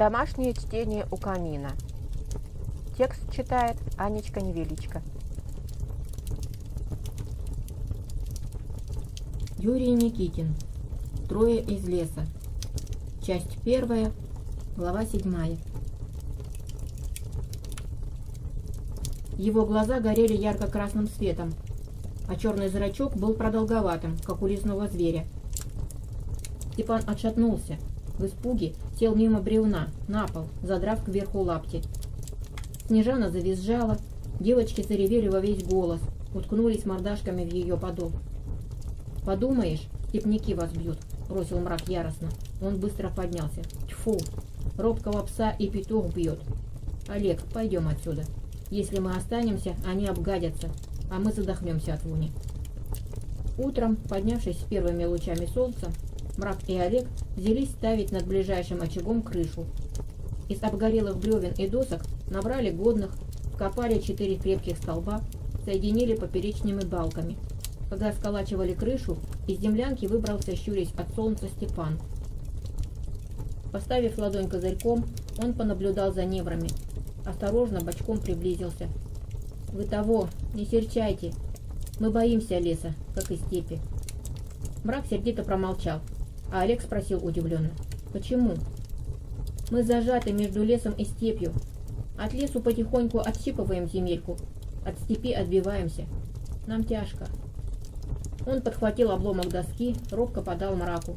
Домашнее чтение у камина. Текст читает Анечка Невеличко. Юрий Никитин. Трое из леса. Часть 1, глава 7. Его глаза горели ярко-красным светом, а черный зрачок был продолговатым, как у лесного зверя. Степан отшатнулся, в испуге сел мимо бревна, на пол, задрав кверху лапти. Снежана завизжала, девочки заревели во весь голос, уткнулись мордашками в ее подол. «Подумаешь, степняки вас бьют», — бросил мрак яростно. Он быстро поднялся. «Тьфу! Робкого пса и петух бьет. Олег, пойдем отсюда. Если мы останемся, они обгадятся, а мы задохнемся от вони». Утром, поднявшись с первыми лучами солнца, мрак и Олег взялись ставить над ближайшим очагом крышу. Из обгорелых бревен и досок набрали годных, вкопали 4 крепких столба, соединили поперечными балками. Когда сколачивали крышу, из землянки выбрался, щурясь от солнца, Степан. Поставив ладонь козырьком, он понаблюдал за неврами. Осторожно бочком приблизился. «Вы того, не серчайте. Мы боимся леса, как и степи». Мрак сердито промолчал, а Олег спросил удивленно: «Почему?» «Мы зажаты между лесом и степью. От лесу потихоньку отщипываем земельку, от степи отбиваемся. Нам тяжко». Он подхватил обломок доски, робко подал мраку.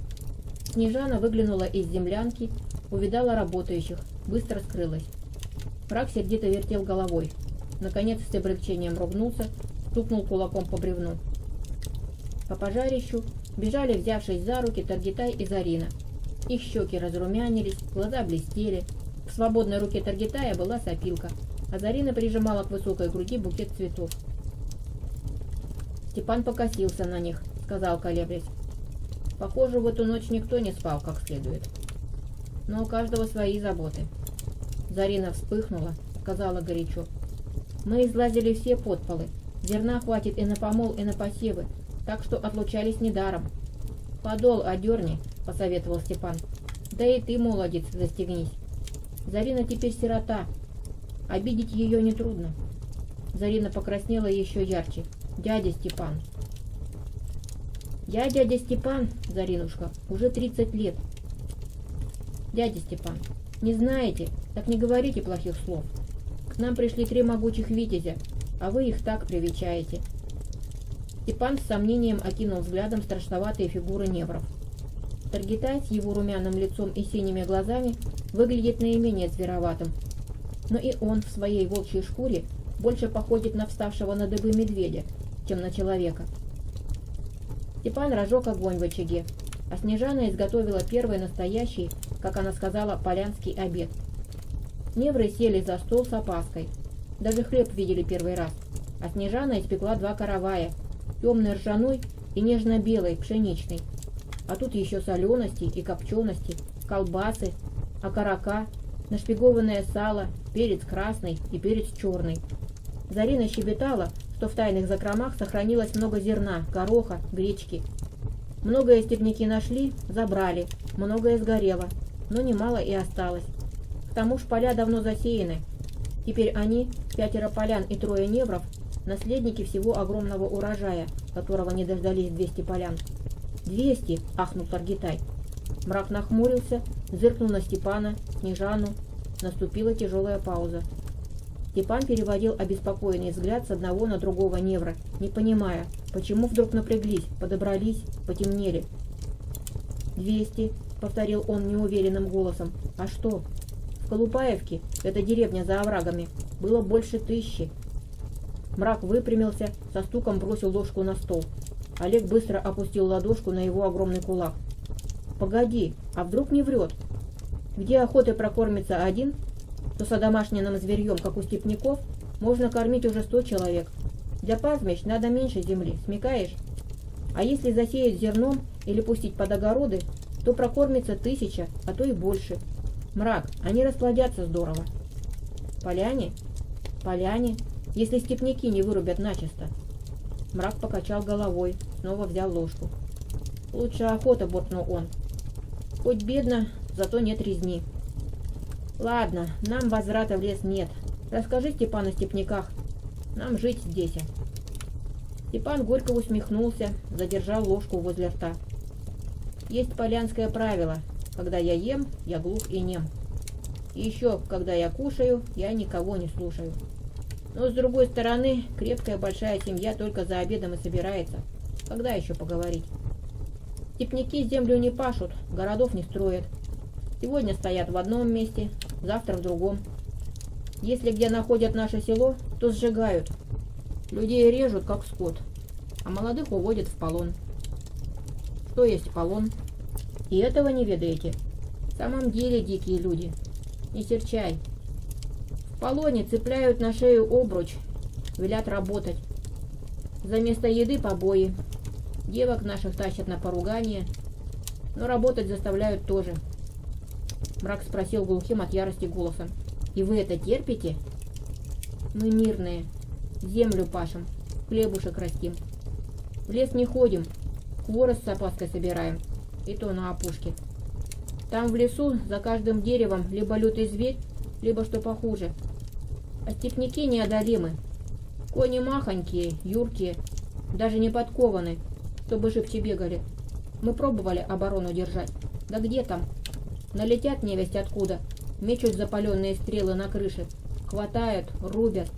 Снежана выглянула из землянки, увидала работающих, быстро скрылась. Мрак сердито вертел головой. Наконец с облегчением ругнулся, стукнул кулаком по бревну. По пожарищу бежали, взявшись за руки, Таргитай и Зарина. Их щеки разрумянились, глаза блестели. В свободной руке Таргитая была сопилка, а Зарина прижимала к высокой груди букет цветов. Степан покосился на них, сказал, колеблясь: «Похоже, в эту ночь никто не спал как следует. Но у каждого свои заботы». Зарина вспыхнула, сказала горячо: «Мы излазили все подполы. Зерна хватит и на помол, и на посевы, так что отлучались недаром». «Подол одерни», — посоветовал Степан. «Да и ты, молодец, застегнись. Зарина теперь сирота. Обидеть ее нетрудно». Зарина покраснела еще ярче. «Дядя Степан». «Я дядя Степан, Заринушка, уже 30 лет». «Дядя Степан, не знаете, так не говорите плохих слов. К нам пришли 3 могучих витязя, а вы их так привечаете». Степан с сомнением окинул взглядом страшноватые фигуры невров. Таргитай с его румяным лицом и синими глазами выглядит наименее звероватым, но и он в своей волчьей шкуре больше походит на вставшего на дыбы медведя, чем на человека. Степан разжег огонь в очаге, а Снежана изготовила первый настоящий, как она сказала, полянский обед. Невры сели за стол с опаской. Даже хлеб видели первый раз, а Снежана испекла 2 каравая, темный ржаной и нежно-белый, пшеничный. А тут еще солености и копчености, колбасы, окорока, нашпигованное сало, перец красный и перец черный. Зарина щебетала, что в тайных закромах сохранилось много зерна, гороха, гречки. Многое степняки нашли, забрали, многое сгорело, но немало и осталось. К тому ж поля давно засеяны. Теперь они, 5 полян и 3 невров, наследники всего огромного урожая, которого не дождались 200 полян. 200! — ахнул Таргитай. Мрак нахмурился, зыркнул на Степана, Снежану. Наступила тяжелая пауза. Степан переводил обеспокоенный взгляд с одного на другого невра, не понимая, почему вдруг напряглись, подобрались, потемнели. 200, — повторил он неуверенным голосом. «А что? В Колупаевке, это деревня за оврагами, было больше 1000. Мрак выпрямился, со стуком бросил ложку на стол. Олег быстро опустил ладошку на его огромный кулак. «Погоди, а вдруг не врет? Где охотой прокормится один, то с одомашненным зверьем, как у степняков, можно кормить уже 100 человек. Для пастбищ надо меньше земли, смекаешь? А если засеять зерном или пустить под огороды, то прокормится 1000, а то и больше. Мрак, они расплодятся здорово». «Поляне? Поляне, если степняки не вырубят начисто». Мрак покачал головой, снова взял ложку. «Лучше охота», — буркнул он. «Хоть бедно, зато нет резни». Ладно, нам возврата в лес нет. Расскажи, Степан, о степняках. Нам жить здесь. Степан горько усмехнулся, задержал ложку возле рта. Есть полянское правило. Когда я ем, я глух и нем. И еще, когда я кушаю, я никого не слушаю. Но, с другой стороны, крепкая большая семья только за обедом и собирается. Когда еще поговорить? Степняки землю не пашут, городов не строят. Сегодня стоят в одном месте, завтра в другом. Если где находят наше село, то сжигают. Людей режут, как скот, а молодых уводят в полон. Что есть полон? И этого не ведаете? В самом деле дикие люди. Не серчай. В полоне цепляют на шею обруч, велят работать. За место еды побои. Девок наших тащат на поругание, но работать заставляют тоже. Мрак спросил глухим от ярости голосом. И вы это терпите? Мы мирные. Землю пашем, хлебушек растим. В лес не ходим, хворост с опаской собираем, и то на опушке. Там в лесу за каждым деревом либо лютый зверь, либо что похуже. А степняки неодолимы. Кони махонькие, юркие, даже не подкованы, чтобы живче бегали. Мы пробовали оборону держать. Да где там? Налетят невесть откуда, мечут запаленные стрелы на крыше, хватают, рубят.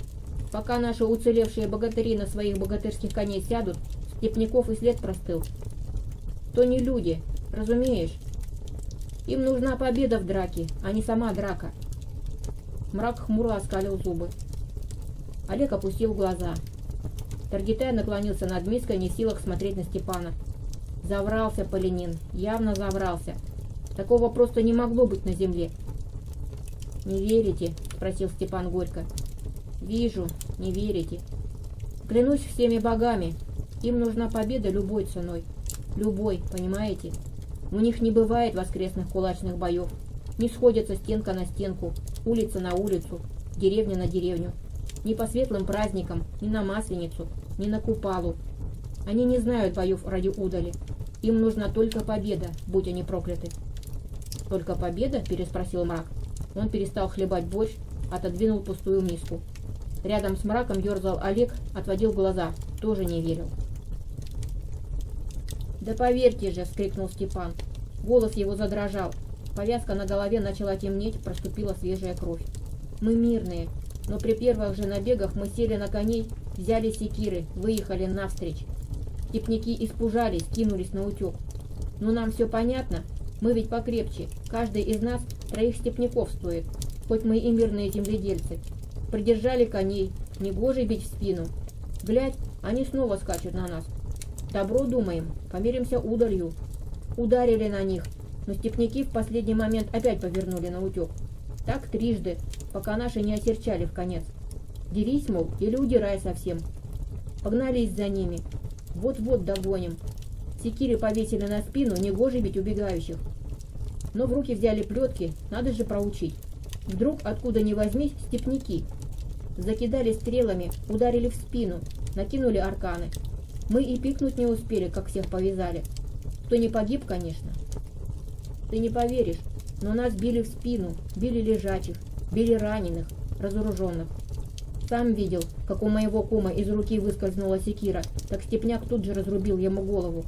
Пока наши уцелевшие богатыри на своих богатырских коней сядут, степняков и след простыл. То не люди, разумеешь? Им нужна победа в драке, а не сама драка. Мрак хмуро оскалил зубы. Олег опустил глаза. Таргитай наклонился над миской, не в силах смотреть на Степана. Заврался Полянин, явно заврался. Такого просто не могло быть на земле. «Не верите?» — спросил Степан горько. «Вижу, не верите. Клянусь всеми богами, им нужна победа любой ценой. Любой, понимаете? У них не бывает воскресных кулачных боев. Не сходятся стенка на стенку, улица на улицу, деревня на деревню. Ни по светлым праздникам, ни на Масленицу, ни на Купалу. Они не знают боев ради удали. Им нужна только победа, будь они прокляты». «Только победа?» — переспросил Мрак. Он перестал хлебать борщ, отодвинул пустую миску. Рядом с Мраком ерзал Олег, отводил глаза, тоже не верил. «Да поверьте же!» — вскрикнул Степан. Голос его задрожал. Повязка на голове начала темнеть, проступила свежая кровь. «Мы мирные, но при первых же набегах мы сели на коней, взяли секиры, выехали навстречь. Степняки испужались, кинулись на утек. Но нам все понятно, мы ведь покрепче, каждый из нас 3 степняков стоит, хоть мы и мирные земледельцы. Придержали коней, негоже бить в спину. Глядь, они снова скачут на нас. Добро думаем, помиримся удалью. Ударили на них, но степняки в последний момент опять повернули на утек. Так 3, пока наши не осерчали в конец. Дерись, мол, или удирай совсем. Погнались за ними. Вот-вот догоним. Секиры повесили на спину, негоже бить убегающих. Но в руки взяли плетки, надо же проучить. Вдруг, откуда ни возьмись, степняки. Закидали стрелами, ударили в спину, накинули арканы. Мы и пикнуть не успели, как всех повязали. Кто не погиб, конечно. Ты не поверишь, но нас били в спину, били лежачих, били раненых, разоруженных. Сам видел, как у моего кума из руки выскользнула секира, так степняк тут же разрубил ему голову.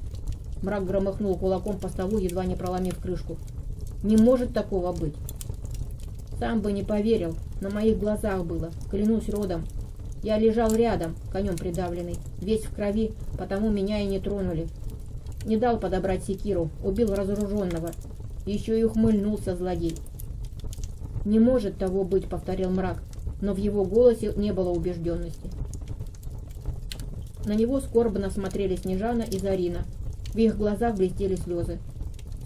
Мрак громыхнул кулаком по столу, едва не проломив крышку. Не может такого быть. Сам бы не поверил, на моих глазах было, клянусь родом. Я лежал рядом, конем придавленный, весь в крови, потому меня и не тронули. Не дал подобрать секиру, убил разоруженного. Еще и ухмыльнулся злодей. «Не может того быть», — повторил Мрак, но в его голосе не было убежденности. На него скорбно смотрели Снежана и Зарина. В их глазах блестели слезы.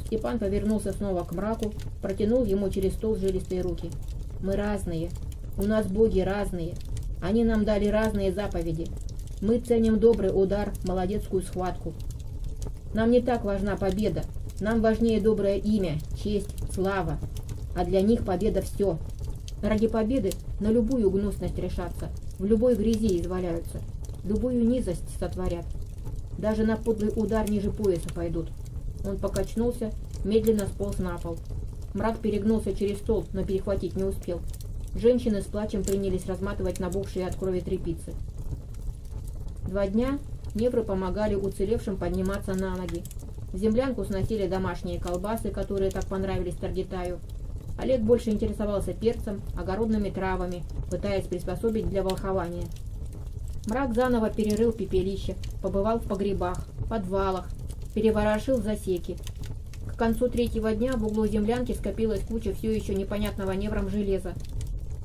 Степан повернулся снова к Мраку, протянул ему через стол жилистые руки. «Мы разные. У нас боги разные. Они нам дали разные заповеди. Мы ценим добрый удар, молодецкую схватку. Нам не так важна победа. Нам важнее доброе имя, честь, слава. А для них победа все. Ради победы на любую гнусность решатся, в любой грязи изваляются, любую низость сотворят. Даже на подлый удар ниже пояса пойдут». Он покачнулся, медленно сполз на пол. Мрак перегнулся через стол, но перехватить не успел. Женщины с плачем принялись разматывать набухшие от крови тряпицы. 2 дня невры помогали уцелевшим подниматься на ноги. В землянку сносили домашние колбасы, которые так понравились Таргитаю. Олег больше интересовался перцем, огородными травами, пытаясь приспособить для волхования. Мрак заново перерыл пепелище, побывал в погребах, подвалах, переворошил засеки. К концу 3-го дня в углу землянки скопилась куча все еще непонятного неврам железа.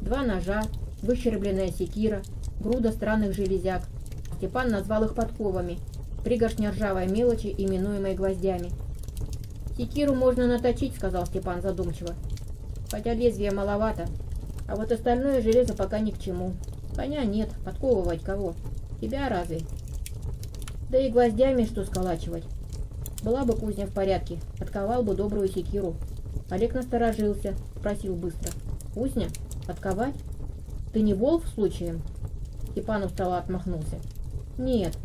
2 ножа, выщербленная секира, груда странных железяк. Степан назвал их подковами, пригоршня ржавой мелочи, именуемой гвоздями. «Секиру можно наточить», — сказал Степан задумчиво. «Хотя лезвия маловато, а вот остальное железо пока ни к чему. Коня нет, подковывать кого? Тебя разве? Да и гвоздями что сколачивать? Была бы кузня в порядке, подковал бы добрую секиру». Олег насторожился, спросил быстро. «Кузня? Подковать? Ты не волк случаем?» Степан устало отмахнулся. «Нет,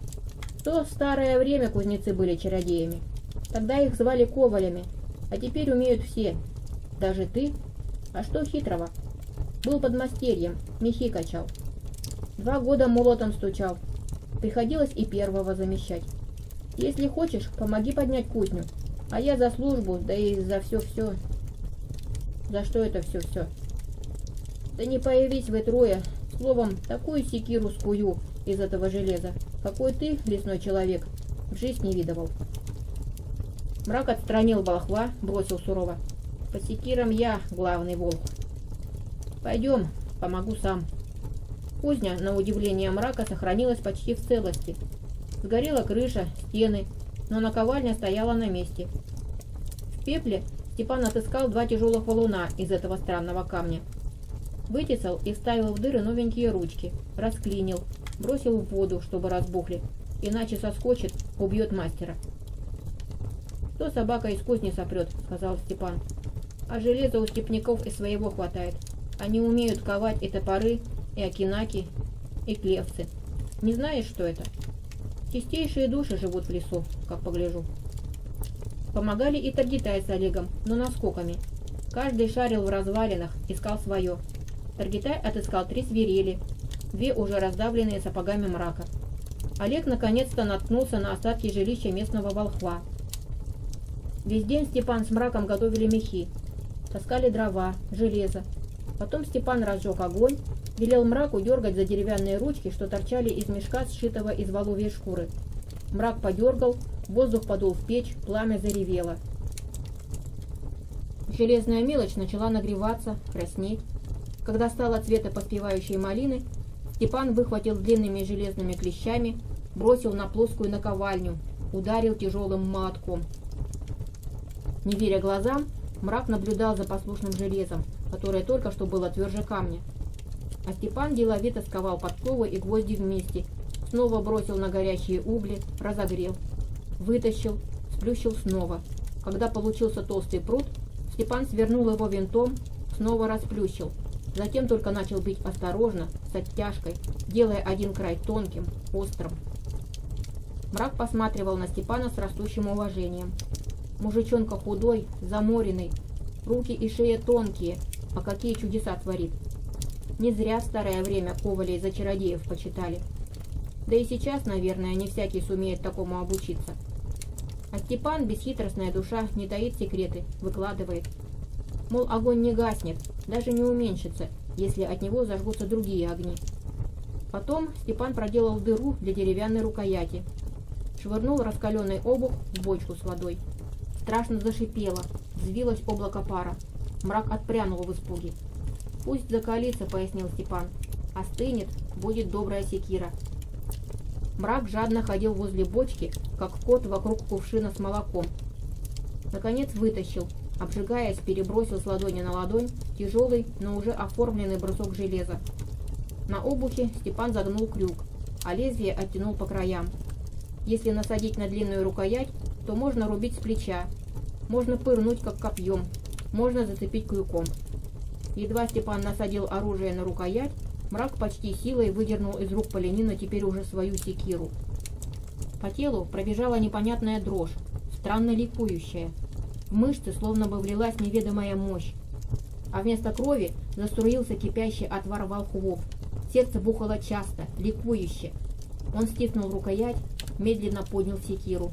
в то старое время кузнецы были чародеями. Тогда их звали ковалями, а теперь умеют все. Даже ты? А что хитрого? Был подмастерьем, мехи качал. 2 года молотом стучал. Приходилось и первого замещать. Если хочешь, помоги поднять кузню, а я за службу, да и за все-все». «За что это все-все?» «Да не появись вы трое, словом, такую секиру скую из этого железа, какой ты, лесной человек, в жизнь не видывал». Мрак отстранил волхва, бросил сурово. «По секирам я главный волк. Пойдем, помогу сам». Кузня, на удивление Мрака, сохранилась почти в целости. Сгорела крыша, стены, но наковальня стояла на месте. В пепле Степан отыскал 2 тяжелых валуна из этого странного камня. Вытесал и вставил в дыры новенькие ручки, расклинил, бросил в воду, чтобы разбухли, иначе соскочит, убьет мастера. «То собака из кузни сопрет», — сказал Степан. «А железа у степняков и своего хватает. Они умеют ковать и топоры, и окинаки, и клевцы. Не знаешь, что это? Чистейшие души живут в лесу, как погляжу». Помогали и Таргитай с Олегом, но наскоками. Каждый шарил в развалинах, искал свое. Таргитай отыскал 3 свирели, 2 уже раздавленные сапогами Мрака. Олег наконец-то наткнулся на остатки жилища местного волхва. Весь день Степан с Мраком готовили мехи, таскали дрова, железо. Потом Степан разжег огонь, велел Мраку дергать за деревянные ручки, что торчали из мешка, сшитого из воловьей шкуры. Мрак подергал, воздух подул в печь, пламя заревело. Железная мелочь начала нагреваться, краснеть. Когда стало цвета поспевающей малины, Степан выхватил длинными железными клещами, бросил на плоскую наковальню, ударил тяжелым молотком. Не веря глазам, Мрак наблюдал за послушным железом, которое только что было тверже камня. А Степан деловито сковал подковы и гвозди вместе, снова бросил на горящие угли, разогрел, вытащил, сплющил снова. Когда получился толстый прут, Степан свернул его винтом, снова расплющил. Затем только начал бить осторожно, с оттяжкой, делая один край тонким, острым. Мрак посматривал на Степана с растущим уважением. Мужичонка худой, заморенный, руки и шея тонкие, а какие чудеса творит. Не зря в старое время ковалей за чародеев почитали. Да и сейчас, наверное, не всякий сумеет такому обучиться. А Степан, бесхитростная душа, не таит секреты, выкладывает. Мол, огонь не гаснет, даже не уменьшится, если от него зажгутся другие огни. Потом Степан проделал дыру для деревянной рукояти, швырнул раскаленный обух в бочку с водой. Страшно зашипело, взвилось облако пара. Мрак отпрянул в испуге. «Пусть закалится», — пояснил Степан. «Остынет, будет добрая секира». Мрак жадно ходил возле бочки, как кот вокруг кувшина с молоком. Наконец вытащил, обжигаясь, перебросил с ладони на ладонь тяжелый, но уже оформленный брусок железа. На обухе Степан загнул крюк, а лезвие оттянул по краям. Если насадить на длинную рукоять, то можно рубить с плеча, можно пырнуть как копьем, можно зацепить крюком. Едва Степан насадил оружие на рукоять, Мрак почти силой выдернул из рук поленина теперь уже свою секиру. По телу пробежала непонятная дрожь, странно ликующая. В мышцы словно бы влилась неведомая мощь, а вместо крови заструился кипящий отвар волхвов. Сердце бухало часто, ликующе. Он стиснул рукоять, медленно поднял секиру.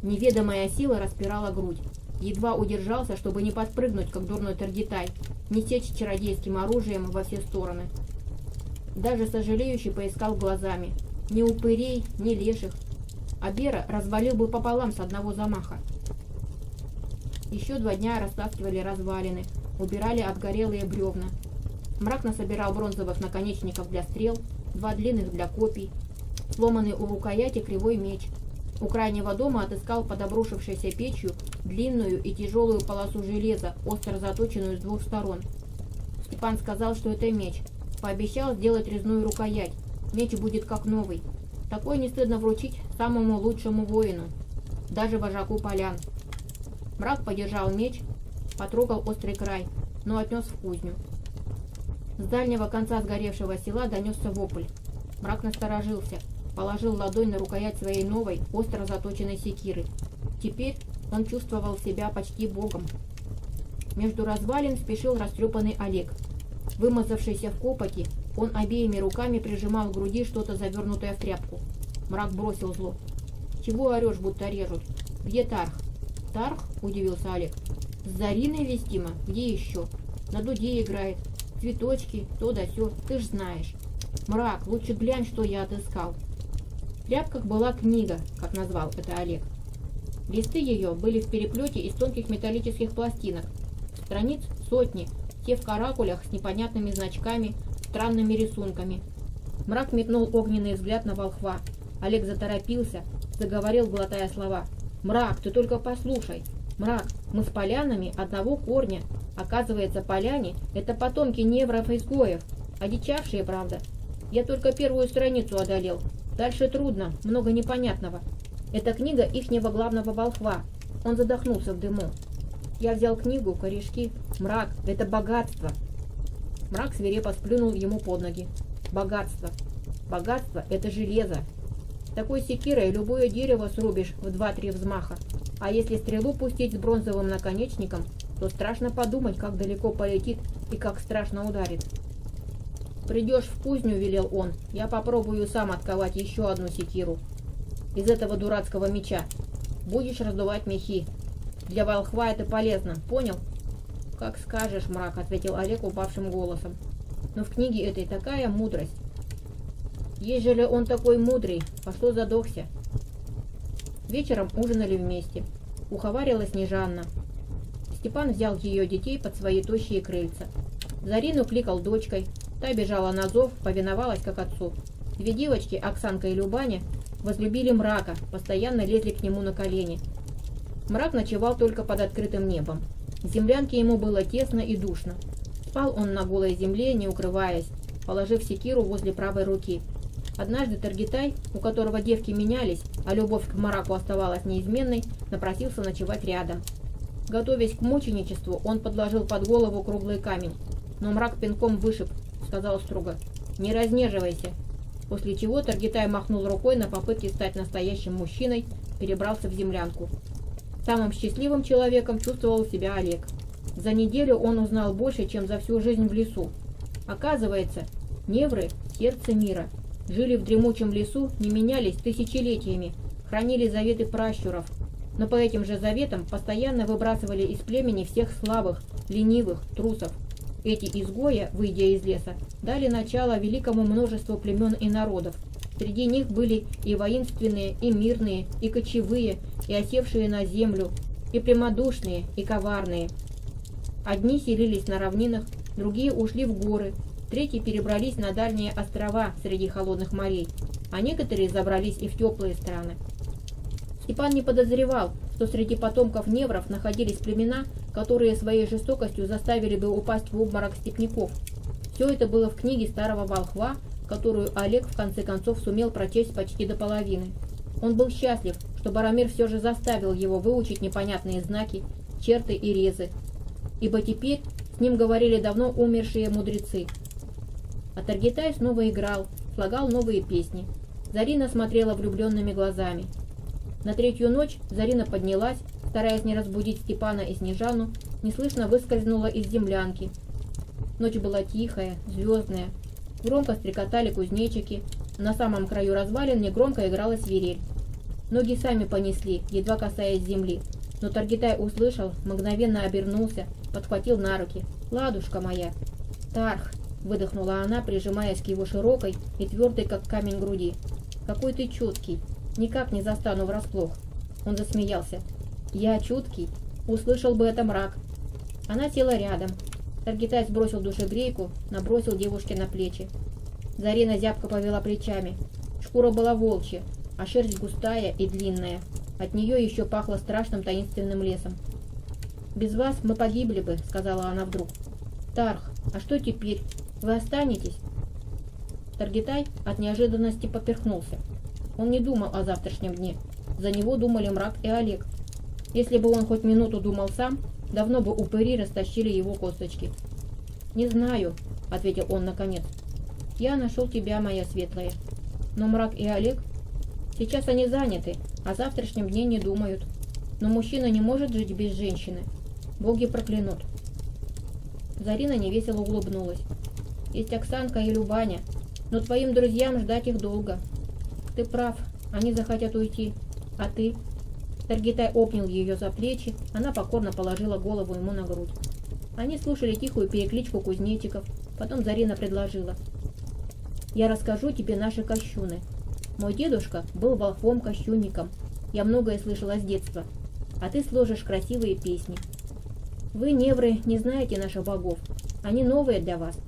Неведомая сила распирала грудь. Едва удержался, чтобы не подпрыгнуть, как дурной таргитай, не сечь чародейским оружием во все стороны. Даже сожалеющий поискал глазами. Ни упырей, ни леших. А Бера развалил бы пополам с одного замаха. Еще 2 дня растаскивали развалины, убирали обгорелые бревна. Мрак насобирал бронзовых наконечников для стрел, 2 длинных для копий, сломанный у рукояти кривой меч. У крайнего дома отыскал под обрушившейся печью длинную и тяжелую полосу железа, остро заточенную с 2 сторон. Степан сказал, что это меч. Пообещал сделать резную рукоять. Меч будет как новый. Такой не стыдно вручить самому лучшему воину, даже вожаку полян. Мрак подержал меч, потрогал острый край, но отнес в кузню. С дальнего конца сгоревшего села донесся вопль. Мрак насторожился, положил ладонь на рукоять своей новой, остро заточенной секиры. Теперь он чувствовал себя почти богом. Между развалин спешил растрепанный Олег. Вымазавшийся в копоти, он обеими руками прижимал к груди что-то завернутое в тряпку. Мрак бросил зло. «Чего орешь, будто режут? Где Тарх?» «Тарх?» – удивился Олег. «С Зариной вестимо? Где еще? На дуде играет. Цветочки, то да сё, ты ж знаешь. Мрак, лучше глянь, что я отыскал». В тряпках была книга, как назвал это Олег. Листы ее были в переплете из тонких металлических пластинок. Страниц сотни, все в каракулях с непонятными значками, странными рисунками. Мрак метнул огненный взгляд на волхва. Олег заторопился, заговорил, глотая слова. «Мрак, ты только послушай! Мрак, мы с полянами одного корня. Оказывается, поляне — это потомки невров-изгоев, одичавшие, правда. Я только первую страницу одолел. Дальше трудно, много непонятного. Это книга ихнего главного волхва. Он задохнулся в дыму. Я взял книгу, корешки. Мрак, это богатство!» Мрак свирепо сплюнул ему под ноги. «Богатство! Богатство — это железо! Такой секирой любое дерево срубишь в 2-3 взмаха. А если стрелу пустить с бронзовым наконечником, то страшно подумать, как далеко полетит и как страшно ударит. «Придешь в кузню, — велел он, — я попробую сам отковать еще одну секиру из этого дурацкого меча. Будешь раздувать мехи. Для волхва это полезно, понял?» «Как скажешь, Мрак, — ответил Олег упавшим голосом. — Но в книге этой такая мудрость. Ежели он такой мудрый, по что задохся?» Вечером ужинали вместе. Уховарила Снежанна. Степан взял ее детей под свои тощие крыльца. Зарину кликал дочкой. Та бежала на зов, повиновалась как отцу. 2 девочки, Оксанка и Любаня, возлюбили Мрака, постоянно лезли к нему на колени. Мрак ночевал только под открытым небом. В землянке ему было тесно и душно. Спал он на голой земле, не укрываясь, положив секиру возле правой руки. Однажды Таргитай, у которого девки менялись, а любовь к Мраку оставалась неизменной, напросился ночевать рядом. Готовясь к мученичеству, он подложил под голову круглый камень, но Мрак пинком вышиб, сказал строго: «Не разнеживайся». После чего Таргитай махнул рукой на попытке стать настоящим мужчиной, перебрался в землянку. Самым счастливым человеком чувствовал себя Олег. За неделю он узнал больше, чем за всю жизнь в лесу. Оказывается, невры – сердце мира. Жили в дремучем лесу, не менялись тысячелетиями, хранили заветы пращуров, но по этим же заветам постоянно выбрасывали из племени всех слабых, ленивых, трусов. Эти изгои, выйдя из леса, дали начало великому множеству племен и народов. Среди них были и воинственные, и мирные, и кочевые, и осевшие на землю, и прямодушные, и коварные. Одни селились на равнинах, другие ушли в горы, третьи перебрались на дальние острова среди холодных морей, а некоторые забрались и в теплые страны. Степан не подозревал, что среди потомков невров находились племена, которые своей жестокостью заставили бы упасть в обморок степняков. Все это было в книге старого волхва, которую Олег в конце концов сумел прочесть почти до половины. Он был счастлив, что Барамир все же заставил его выучить непонятные знаки, черты и резы, ибо теперь с ним говорили давно умершие мудрецы. А Таргитай снова играл, слагал новые песни. Зарина смотрела влюбленными глазами. На третью ночь Зарина поднялась, стараясь не разбудить Степана и Снежану, неслышно выскользнула из землянки. Ночь была тихая, звездная. Громко стрекотали кузнечики, на самом краю развалин негромко играла свирель. Ноги сами понесли, едва касаясь земли, но Таргитай услышал, мгновенно обернулся, подхватил на руки. «Ладушка моя!» «Тарх!» — выдохнула она, прижимаясь к его широкой и твердой, как камень, груди. «Какой ты чуткий! Никак не застану врасплох!» Он засмеялся. «Я чуткий? Услышал бы это мрак!» Она села рядом. Таргитай сбросил душегрейку, набросил девушке на плечи. Зарина зябко повела плечами. Шкура была волчья, а шерсть густая и длинная. От нее еще пахло страшным таинственным лесом. «Без вас мы погибли бы», — сказала она вдруг. «Тарх, а что теперь? Вы останетесь?» Таргитай от неожиданности поперхнулся. Он не думал о завтрашнем дне. За него думали Мрак и Олег. Если бы он хоть минуту думал сам, давно бы упыри растащили его косточки. «Не знаю», — ответил он наконец. «Я нашел тебя, моя светлая. Но Мрак и Олег? Сейчас они заняты, о завтрашнем дне не думают. Но мужчина не может жить без женщины. Боги проклянут». Зарина невесело улыбнулась. «Есть Оксанка и Любаня, но твоим друзьям ждать их долго. Ты прав, они захотят уйти. А ты?» Таргитай обнял ее за плечи, она покорно положила голову ему на грудь. Они слушали тихую перекличку кузнечиков, потом Зарина предложила. «Я расскажу тебе наши кощуны. Мой дедушка был волхвом-кощунником, я многое слышала с детства, а ты сложишь красивые песни. Вы, невры, не знаете наших богов, они новые для вас.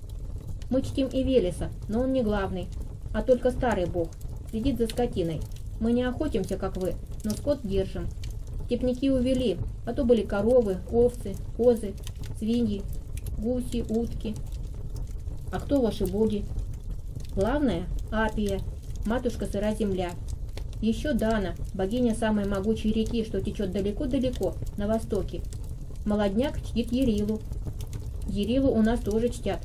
Мы чтим и Велеса, но он не главный, а только старый бог, следит за скотиной. Мы не охотимся, как вы, но скот держим. Степняки увели, а то были коровы, овцы, козы, свиньи, гуси, утки. А кто ваши боги? Главное – Апия, матушка сыра земля. Еще Дана, богиня самой могучей реки, что течет далеко-далеко, на востоке. Молодняк чтит Ярилу. Ярилу у нас тоже чтят.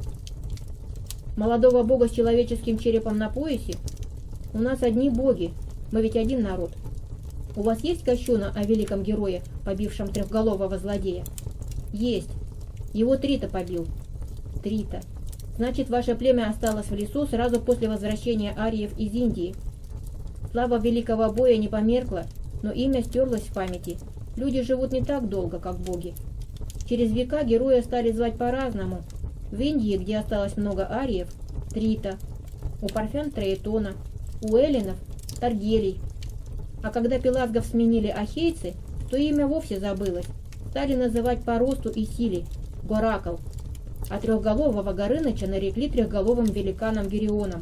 Молодого бога с человеческим черепом на поясе? У нас одни боги, мы ведь один народ. У вас есть кощуна о великом герое, побившем трехголового злодея? Есть. Его Трита побил. Трита. Значит, ваше племя осталось в лесу сразу после возвращения ариев из Индии. Слава великого боя не померкла, но имя стерлось в памяти. Люди живут не так долго, как боги. Через века героя стали звать по-разному. В Индии, где осталось много ариев, Трита. У парфян Троетона. У эллинов Таргелий. А когда пелазгов сменили ахейцы, то имя вовсе забылось. Стали называть по росту и силе Горакл. А трехголового Горыныча нарекли трехголовым великаном Герионом.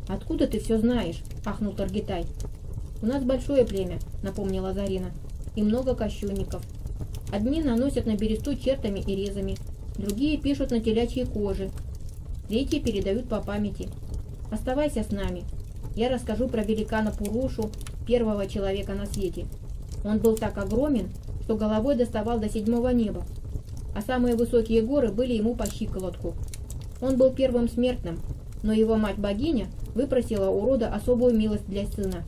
«Откуда ты все знаешь?» – ахнул Таргитай. «У нас большое племя», – напомнила Зарина, – «и много кощунников. Одни наносят на бересту чертами и резами, другие пишут на телячьей коже, третьи передают по памяти. Оставайся с нами. Я расскажу про великана Пурушу, первого человека на свете. Он был так огромен, что головой доставал до 7-го неба, а самые высокие горы были ему по щиколотку. Он был первым смертным, но его мать-богиня выпросила у рода особую милость для сына.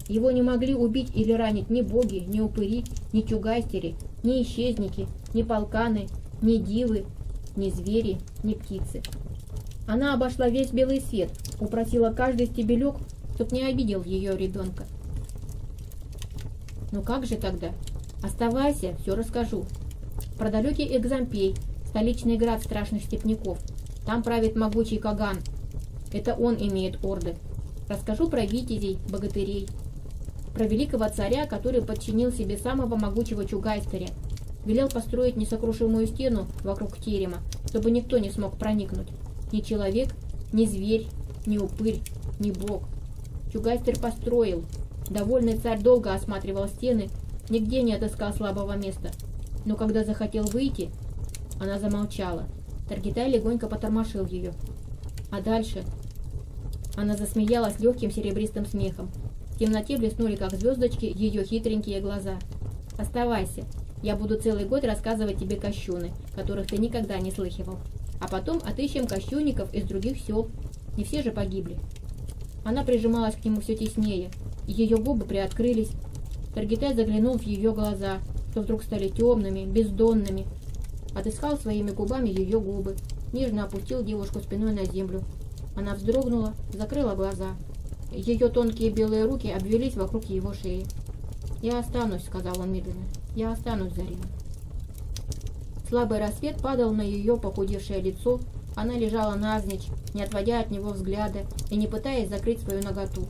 Его не могли убить или ранить ни боги, ни упыри, ни чугайстери, ни исчезники, ни полканы, ни дивы, ни звери, ни птицы. Она обошла весь белый свет, упросила каждый стебелек, чтоб не обидел ее ребенка. «Ну как же тогда? Оставайся, все расскажу. Про далекий Экзампей, столичный град страшных степняков. Там правит могучий Каган. Это он имеет орды. Расскажу про витязей, богатырей. Про великого царя, который подчинил себе самого могучего чугайстыря. Велел построить несокрушимую стену вокруг терема, чтобы никто не смог проникнуть. Ни человек, ни зверь, ни упырь, ни бог. Чугайстер построил. Довольный царь долго осматривал стены, нигде не отыскал слабого места. Но когда захотел выйти, она замолчала. Таргитай легонько потормошил ее. А дальше... Она засмеялась легким серебристым смехом. В темноте блеснули, как звездочки, ее хитренькие глаза. «Оставайся. Я буду целый год рассказывать тебе кощуны, которых ты никогда не слыхивал. А потом отыщем кощунников из других сел. Не все же погибли». Она прижималась к нему все теснее. Ее губы приоткрылись, Таргитай заглянул в ее глаза, что вдруг стали темными, бездонными. Отыскал своими губами ее губы, нежно опустил девушку спиной на землю. Она вздрогнула, закрыла глаза. Ее тонкие белые руки обвелись вокруг его шеи. «Я останусь», — сказал он медленно. «Я останусь, Зарина». Слабый рассвет падал на ее похудевшее лицо. Она лежала навзничь, не отводя от него взгляда и не пытаясь закрыть свою наготу.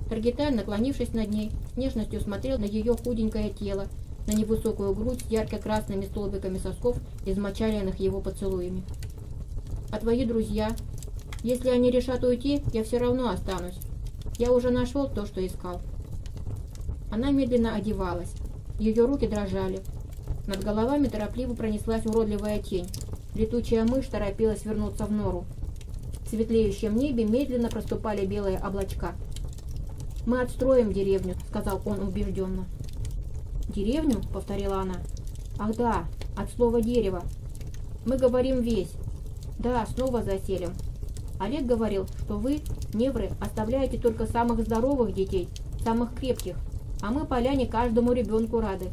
Таргитай, наклонившись над ней, с нежностью смотрел на ее худенькое тело, на невысокую грудь с ярко-красными столбиками сосков, измочаленных его поцелуями. «А твои друзья? Если они решат уйти, я все равно останусь. Я уже нашел то, что искал». Она медленно одевалась. Ее руки дрожали. Над головами торопливо пронеслась уродливая тень. Летучая мышь торопилась вернуться в нору. В светлеющем небе медленно проступали белые облачка. «Мы отстроим деревню», — сказал он убежденно. «Деревню?» — повторила она. «Ах да, от слова «дерево». Мы говорим «весь». Да, снова заселим. Олег говорил, что вы, невры, оставляете только самых здоровых детей, самых крепких, а мы, поляне, каждому ребенку рады.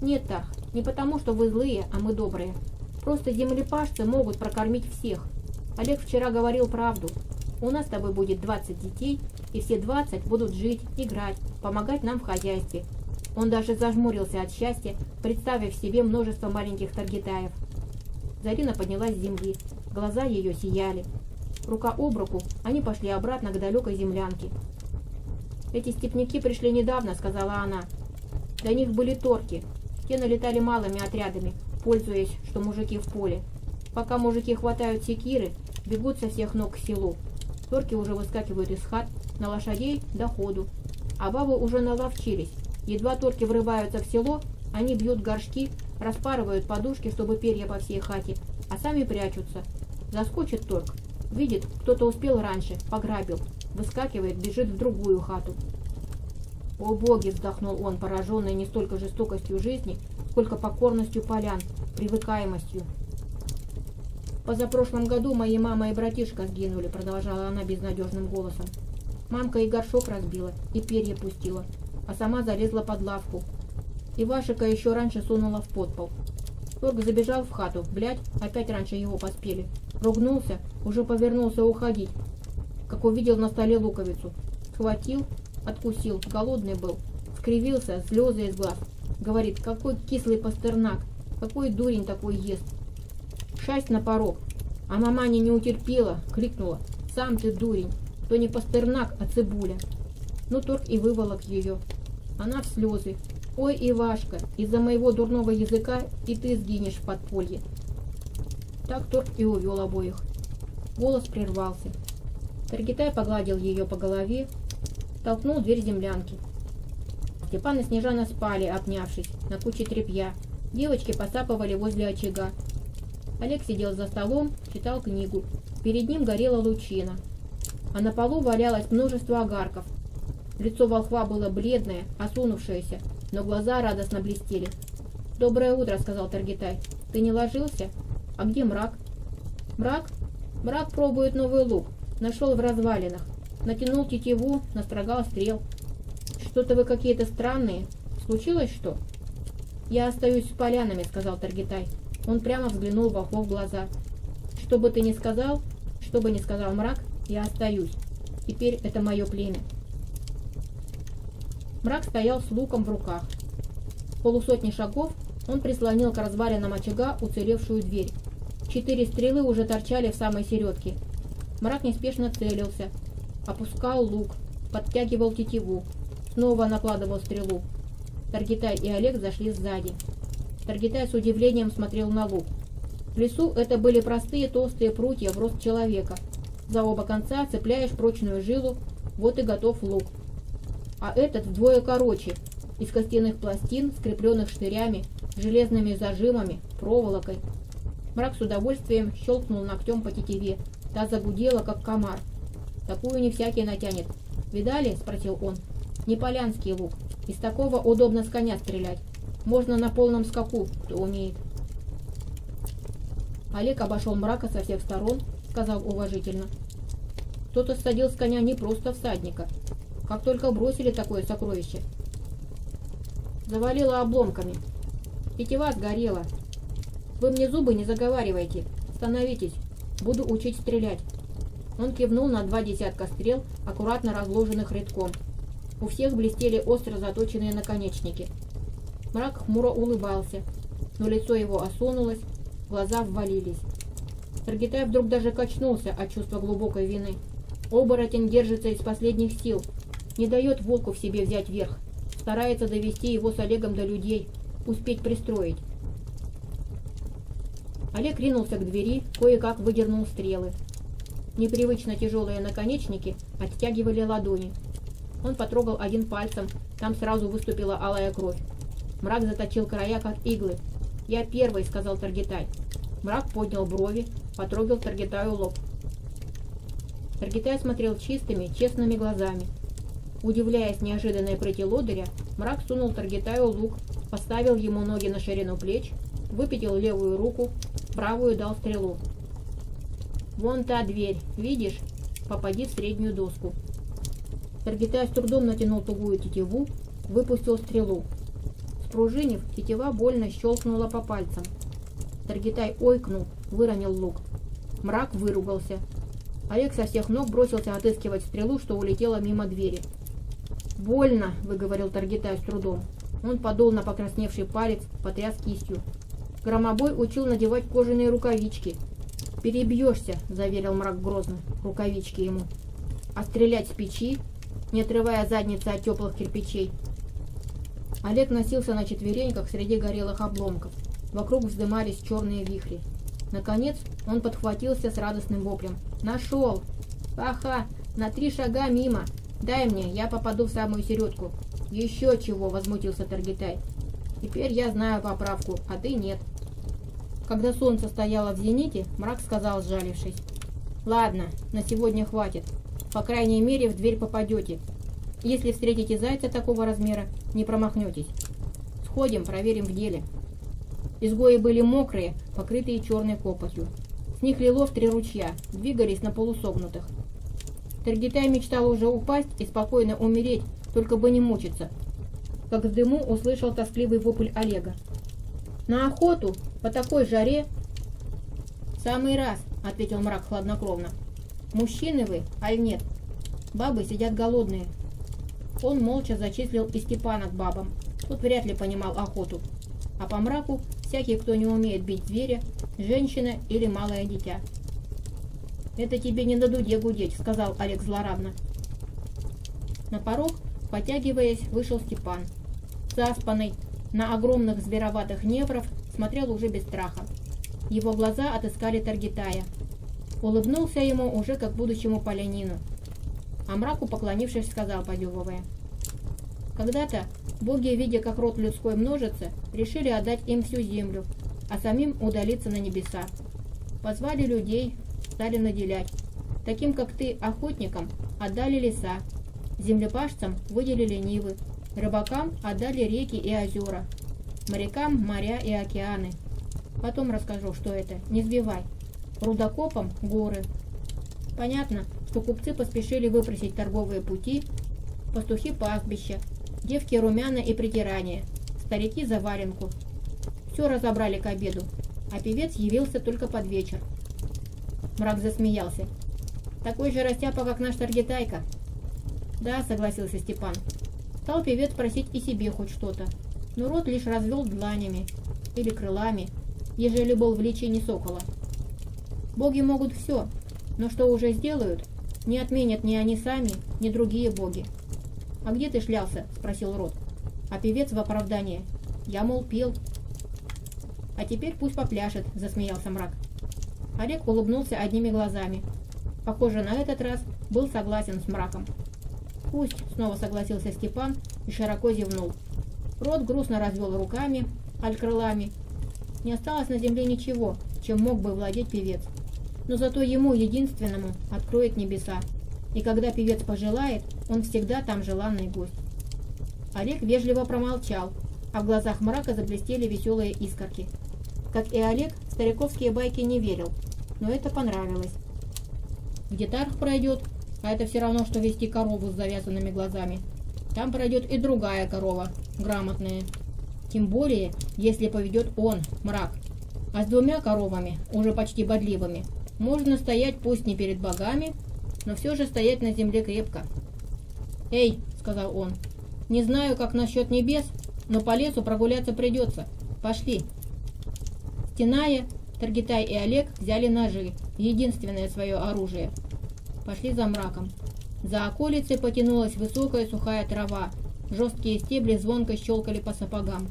Нет, так, не потому, что вы злые, а мы добрые. Просто землепашцы могут прокормить всех. Олег вчера говорил правду. У нас с тобой будет 20 детей, и все 20 будут жить, играть, помогать нам в хозяйстве». Он даже зажмурился от счастья, представив себе множество маленьких таргитаев. Зарина поднялась с земли, глаза ее сияли. Рука об руку, они пошли обратно к далекой землянке. «Эти степняки пришли недавно», — сказала она. «Для них были торки. Те налетали малыми отрядами, пользуясь, что мужики в поле. Пока мужики хватают секиры, бегут со всех ног к селу. Торки уже выскакивают из хат, на лошадей до ходу. А бабы уже наловчились. Едва торки врываются в село, они бьют горшки, распарывают подушки, чтобы перья по всей хате, а сами прячутся. Заскочит торг, видит, кто-то успел раньше, пограбил, выскакивает, бежит в другую хату». «О боги!» — вздохнул он, пораженный не столько жестокостью жизни, сколько покорностью полян, привыкаемостью. «Позапрошлом году мои мама и братишка сгинули», — продолжала она безнадежным голосом. «Мамка и горшок разбила, и перья пустила, а сама залезла под лавку. И Вашика еще раньше сунула в подпол. Торг забежал в хату, блядь, опять раньше его поспели. Ругнулся, уже повернулся уходить, как увидел на столе луковицу. Схватил, откусил, голодный был, скривился, слезы из глаз. Говорит, какой кислый пастернак, какой дурень такой ест. Шасть на порог. А маманя не утерпела, крикнула, сам ты дурень, то не пастернак, а цибуля. Ну, торг и выволок ее. Она в слезы. Ой, Ивашка, из-за моего дурного языка и ты сгинешь в подполье. Так торг и увел обоих. Голос прервался. Таргитай погладил ее по голове, толкнул дверь землянки. Степан и Снежана спали, обнявшись, на куче тряпья. Девочки посапывали возле очага. Олег сидел за столом, читал книгу. Перед ним горела лучина, а на полу валялось множество огарков. Лицо волхва было бледное, осунувшееся, но глаза радостно блестели. «Доброе утро», — сказал Таргитай. «Ты не ложился? А где мрак?» «Мрак? Мрак пробует новый лук. Нашел в развалинах. Натянул тетиву, настрогал стрел. Что-то вы какие-то странные. Случилось что?» «Я остаюсь с полянами», — сказал Таргитай. Он прямо взглянул волхву в глаза. «Что бы ты ни сказал, что бы ни сказал мрак, я остаюсь. Теперь это мое племя». Мрак стоял с луком в руках. В полусотни шагов он прислонил к развалинам очага уцелевшую дверь. 4 стрелы уже торчали в самой середке. Мрак неспешно целился, опускал лук, подтягивал тетиву, снова накладывал стрелу. Таргитай и Олег зашли сзади. Таргитай с удивлением смотрел на лук. В лесу это были простые толстые прутья в рост человека. За оба конца цепляешь прочную жилу, вот и готов лук. А этот вдвое короче, из костяных пластин, скрепленных штырями, железными зажимами, проволокой. Мрак с удовольствием щелкнул ногтем по тетиве. Та загудела, как комар. «Такую не всякий натянет. Видали?» — спросил он. «Не полянский лук. Из такого удобно с коня стрелять. Можно на полном скаку, кто умеет». Олег обошел Мрака со всех сторон, сказал уважительно. «Кто-то ссадил с коня не просто всадника. Как только бросили такое сокровище». Завалило обломками. Тетива сгорела. Вы мне зубы не заговаривайте. Становитесь. Буду учить стрелять. Он кивнул на 2 десятка стрел, аккуратно разложенных рядком. У всех блестели остро заточенные наконечники. Мрак хмуро улыбался, но лицо его осунулось, глаза ввалились. Таргитай вдруг даже качнулся от чувства глубокой вины. Оборотень держится из последних сил, не дает волку в себе взять верх, старается довести его с Олегом до людей, успеть пристроить. Олег ринулся к двери, кое-как выдернул стрелы. Непривычно тяжелые наконечники оттягивали ладони. Он потрогал один пальцем, там сразу выступила алая кровь. Мрак заточил края, как иглы. «Я первый», — сказал Таргитай. Мрак поднял брови, потрогал Таргитаю лоб. Таргитай смотрел чистыми, честными глазами. Удивляясь неожиданной прыти лодыря, Мрак сунул Таргитаю лук, поставил ему ноги на ширину плеч, выпятил левую руку, правую дал стрелу. «Вон та дверь, видишь? Попади в среднюю доску». Таргитай с трудом натянул тугую тетиву, выпустил стрелу. Спружинив, тетива больно щелкнула по пальцам. Таргитай ойкнул, выронил лук. Мрак выругался. Олег со всех ног бросился отыскивать стрелу, что улетела мимо двери. «Больно», — выговорил Таргитай с трудом. Он подул на покрасневший палец, потряс кистью. Громобой учил надевать кожаные рукавички. «Перебьешься», — заверил Мрак грозно, рукавички ему. «А стрелять с печи?» Не отрывая задницы от теплых кирпичей. Олег носился на четвереньках среди горелых обломков. Вокруг вздымались черные вихри. Наконец он подхватился с радостным воплем. «Нашел! Ха-ха! На 3 шага мимо! Дай мне, я попаду в самую середку!» «Еще чего!» — возмутился Таргитай. «Теперь я знаю поправку, а ты нет». Когда солнце стояло в зените, Мрак сказал, сжалившись: «Ладно, на сегодня хватит. По крайней мере, в дверь попадете. Если встретите зайца такого размера, не промахнетесь. Сходим, проверим в деле». Изгои были мокрые, покрытые черной копотью. С них лило в 3 ручья, двигались на полусогнутых. Таргитай мечтал уже упасть и спокойно умереть, только бы не мучиться. Как в дыму услышал тоскливый вопль Олега. «На охоту? По такой жаре?» «В самый раз», — ответил Мрак хладнокровно. «Мужчины вы, аль нет? Бабы сидят голодные». Он молча зачислил и Степана к бабам. Тот вряд ли понимал охоту. А по Мраку всякий, кто не умеет бить зверя, женщина или малое дитя. «Это тебе не на дуде гудеть», — сказал Олег злорадно. На порог, потягиваясь, вышел Степан. Заспанный, на огромных звероватых невров, смотрел уже без страха. Его глаза отыскали Таргитая. Улыбнулся ему уже как будущему полянину. А Мраку, поклонившись, сказал, подевывая: «Когда-то боги, видя, как род людской множится, решили отдать им всю землю, а самим удалиться на небеса. Позвали людей, стали наделять. Таким, как ты, охотникам, отдали леса, землепашцам выделили нивы, рыбакам отдали реки и озера, морякам моря и океаны. Потом расскажу, что это, не сбивай. Рудокопам горы». Понятно, что купцы поспешили выпросить торговые пути, пастухи пастбища, девки румяна и притирания, старики заваленку. Все разобрали к обеду, а певец явился только под вечер. Мрак засмеялся. «Такой же растяпа, как наш Таргитайка». «Да», — согласился Степан. Стал певец просить и себе хоть что-то, но рот лишь развел дланями или крылами, ежели был в личине сокола. Боги могут все, но что уже сделают, не отменят ни они сами, ни другие боги. «А где ты шлялся?» — спросил Рот. А певец в оправдание: «Я, мол, пел». «А теперь пусть попляшет», — засмеялся Мрак. Олег улыбнулся одними глазами. Похоже, на этот раз был согласен с Мраком. «Пусть», — снова согласился Степан и широко зевнул. Рот грустно развел руками, аль крылами. Не осталось на земле ничего, чем мог бы владеть певец. Но зато ему, единственному, откроет небеса. И когда певец пожелает, он всегда там желанный гость. Олег вежливо промолчал, а в глазах Мрака заблестели веселые искорки. Как и Олег, в стариковские байки не верил, но это понравилось. Где Тарх пройдет, а это все равно, что вести корову с завязанными глазами, там пройдет и другая корова, грамотная. Тем более, если поведет он, мрак. А с 2 коровами, уже почти бодливыми, можно стоять пусть не перед богами, но все же стоять на земле крепко. «Эй», — сказал он, — «не знаю, как насчет небес, но по лесу прогуляться придется. Пошли». Стеная, Таргитай и Олег взяли ножи, единственное свое оружие. Пошли за мраком. За околицей потянулась высокая сухая трава, жесткие стебли звонко щелкали по сапогам.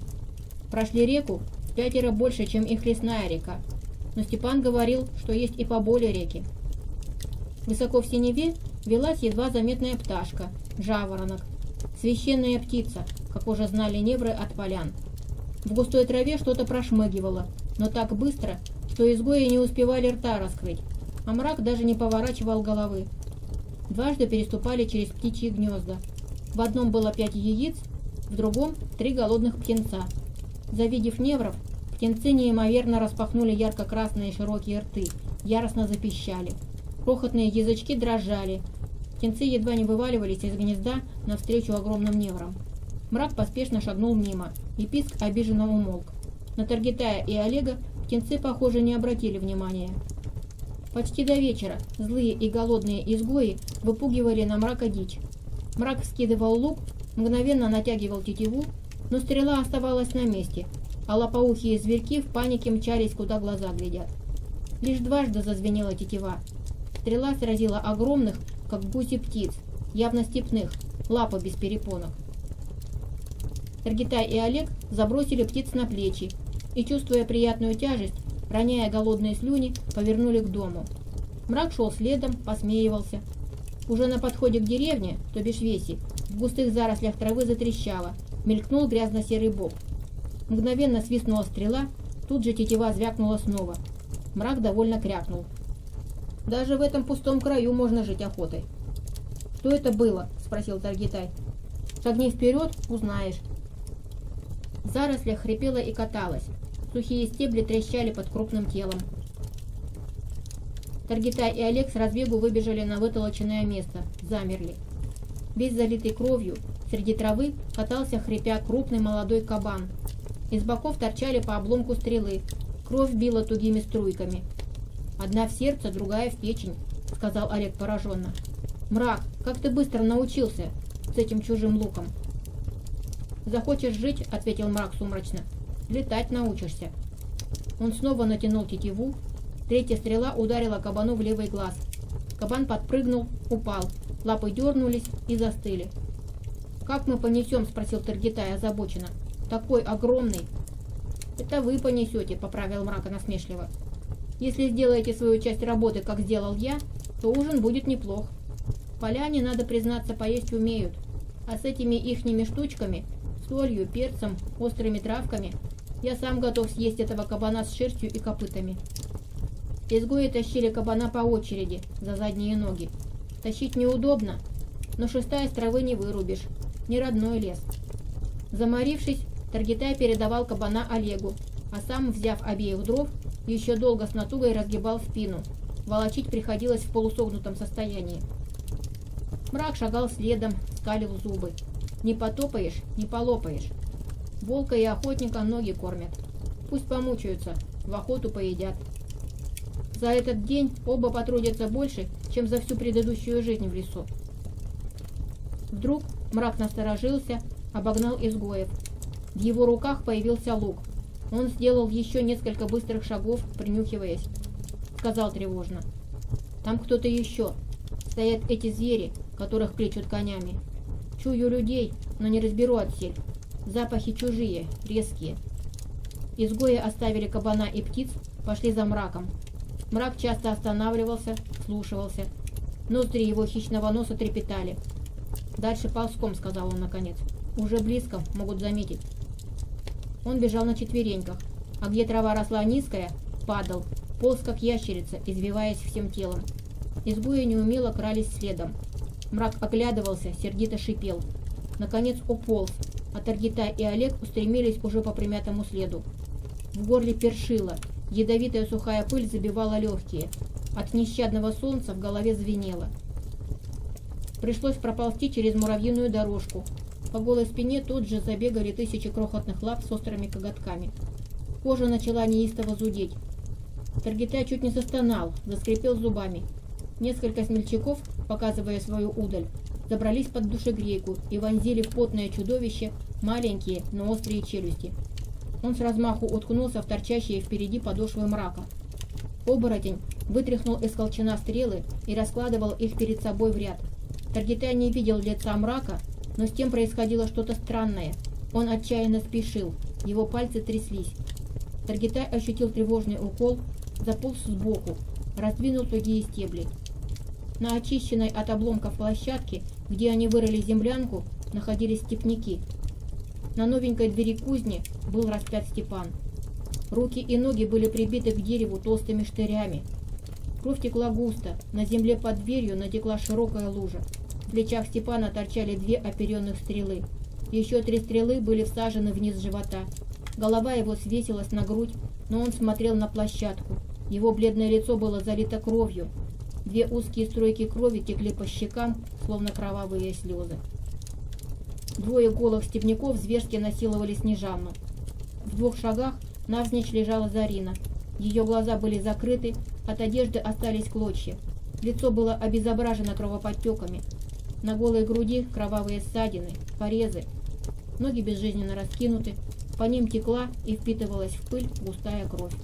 Прошли реку, 5 больше, чем их лесная река, но Степан говорил, что есть и поболее реки. Высоко в синеве велась едва заметная пташка, жаворонок, священная птица, как уже знали невры от полян. В густой траве что-то прошмыгивало, но так быстро, что изгои не успевали рта раскрыть, а мрак даже не поворачивал головы. Дважды переступали через птичьи гнезда. В одном было 5 яиц, в другом 3 голодных птенца. Завидев невров, птенцы неимоверно распахнули ярко-красные широкие рты, яростно запищали. Крохотные язычки дрожали. Птенцы едва не вываливались из гнезда навстречу огромным неврам. Мрак поспешно шагнул мимо, и писк обиженно умолк. На Таргитая и Олега птенцы, похоже, не обратили внимания. Почти до вечера злые и голодные изгои выпугивали на мрака дичь. Мрак вскидывал лук, мгновенно натягивал тетиву, но стрела оставалась на месте, а лопоухие зверьки в панике мчались, куда глаза глядят. Лишь дважды зазвенела тетива. Стрела сразила огромных, как гуси птиц, явно степных, лапы без перепонок. Таргитай и Олег забросили птиц на плечи и, чувствуя приятную тяжесть, роняя голодные слюни, повернули к дому. Мрак шел следом, посмеивался. Уже на подходе к деревне, то бишь веси, в густых зарослях травы затрещало, мелькнул грязно-серый бок. Мгновенно свистнула стрела, тут же тетива звякнула снова. Мрак довольно крякнул. Даже в этом пустом краю можно жить охотой. «Что это было?» — спросил Таргитай. «Шагни вперед, узнаешь». В зарослях хрипело и каталось. Сухие стебли трещали под крупным телом. Таргитай и Олег с разбегу выбежали на вытолоченное место, замерли. Весь залитый кровью, среди травы катался, хрипя, крупный молодой кабан. Из боков торчали по обломку стрелы, кровь била тугими струйками. «Одна в сердце, другая в печень», — сказал Олег пораженно. «Мрак, как ты быстро научился с этим чужим луком?» «Захочешь жить, — ответил мрак сумрачно, — летать научишься». Он снова натянул тетиву. 3-я стрела ударила кабану в левый глаз. Кабан подпрыгнул, упал, лапы дернулись и застыли. «Как мы понесем?» — спросил Таргитай озабоченно. «Такой огромный!» «Это вы понесете», — поправил мрака насмешливо. «Если сделаете свою часть работы, как сделал я, то ужин будет неплох. Поляне, надо признаться, поесть умеют, а с этими ихними штучками, солью, перцем, острыми травками, я сам готов съесть этого кабана с шерстью и копытами». Изгои тащили кабана по очереди, за задние ноги. Тащить неудобно, но шеста из травы не вырубишь, не родной лес. Заморившись, Таргитай передавал кабана Олегу, а сам, взяв обеих дров, еще долго с натугой разгибал спину. Волочить приходилось в полусогнутом состоянии. Мрак шагал следом, скалил зубы. Не потопаешь, не полопаешь. Волка и охотника ноги кормят. Пусть помучаются, в охоту поедят. За этот день оба потрудятся больше, чем за всю предыдущую жизнь в лесу. Вдруг мрак насторожился, обогнал изгоев. В его руках появился лук. Он сделал еще несколько быстрых шагов, принюхиваясь. Сказал тревожно: «Там кто-то еще. Стоят эти звери, которых кличут конями. Чую людей, но не разберу отсель. Запахи чужие, резкие». Изгои оставили кабана и птиц, пошли за мраком. Мрак часто останавливался, вслушивался. Ноздри его хищного носа трепетали. «Дальше ползком», — сказал он наконец. «Уже близко, могут заметить». Он бежал на четвереньках, а где трава росла низкая, падал, полз как ящерица, извиваясь всем телом. Изгои неумело крались следом. Мрак оглядывался, сердито шипел. Наконец уполз, а Таргитай и Олег устремились уже по примятому следу. В горле першило, ядовитая сухая пыль забивала легкие. От нещадного солнца в голове звенело. Пришлось проползти через муравьиную дорожку. По голой спине тут же забегали тысячи крохотных лап с острыми коготками. Кожа начала неистово зудеть. Таргитай чуть не застонал, заскрипел зубами. Несколько смельчаков, показывая свою удаль, забрались под душегрейку и вонзили в потное чудовище маленькие, но острые челюсти. Он с размаху уткнулся в торчащие впереди подошвы мрака. Оборотень вытряхнул из колчана стрелы и раскладывал их перед собой в ряд. Таргитай не видел лица мрака, но с тем происходило что-то странное. Он отчаянно спешил, его пальцы тряслись. Таргитай ощутил тревожный укол, заполз сбоку, раздвинул тугие стебли. На очищенной от обломков площадке, где они вырыли землянку, находились степняки. На новенькой двери кузни был распят Степан. Руки и ноги были прибиты к дереву толстыми штырями. Кровь текла густо, на земле под дверью натекла широкая лужа. В плечах Степана торчали 2 оперенных стрелы. Еще 3 стрелы были всажены вниз живота. Голова его свесилась на грудь, но он смотрел на площадку. Его бледное лицо было залито кровью. 2 узкие струйки крови текли по щекам, словно кровавые слезы. 2 голых степняков зверски насиловали Снежанну. В 2 шагах навзничь лежала Зарина. Ее глаза были закрыты, от одежды остались клочья. Лицо было обезображено кровоподтеками. На голой груди кровавые ссадины, порезы. Ноги безжизненно раскинуты, по ним текла и впитывалась в пыль густая кровь.